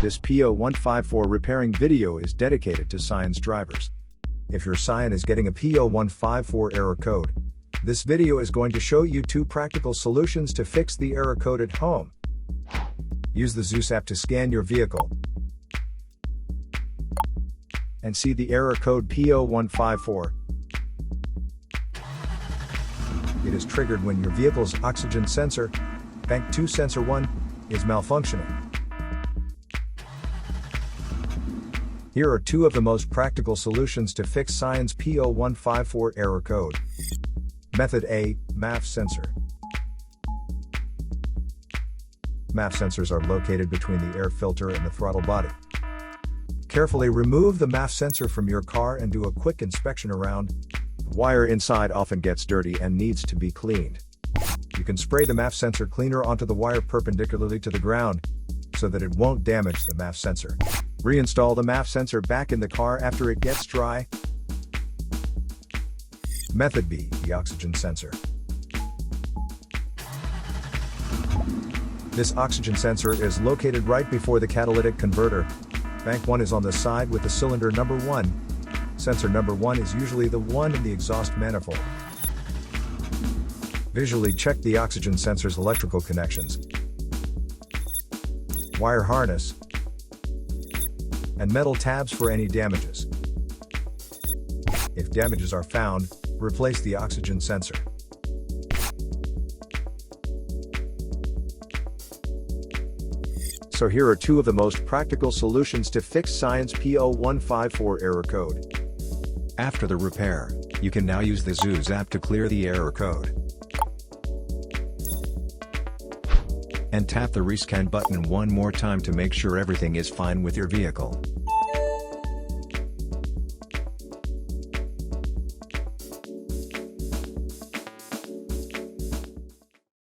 This P0154 repairing video is dedicated to Scion's drivers. If your Scion is getting a P0154 error code, this video is going to show you 2 practical solutions to fix the error code at home. Use the Zeus app to scan your vehicle and see the error code P0154. It is triggered when your vehicle's oxygen sensor, Bank 2 Sensor 1, is malfunctioning. Here are 2 of the most practical solutions to fix Scion's P0154 error code. Method A, MAF Sensor. MAF sensors are located between the air filter and the throttle body. Carefully remove the MAF sensor from your car and do a quick inspection around. The wire inside often gets dirty and needs to be cleaned. You can spray the MAF sensor cleaner onto the wire perpendicularly to the ground, so that it won't damage the MAF sensor. Reinstall the MAF sensor back in the car after it gets dry. Method B, the oxygen sensor. This oxygen sensor is located right before the catalytic converter. Bank 1 is on the side with the cylinder number 1. Sensor number 1 is usually the one in the exhaust manifold. Visually check the oxygen sensor's electrical connections, wire harness, and metal tabs for any damages. If damages are found, replace the oxygen sensor. So here are 2 of the most practical solutions to fix Scion's P0154 error code. After the repair, you can now use the Zeus app to clear the error code. And tap the rescan button one more time to make sure everything is fine with your vehicle.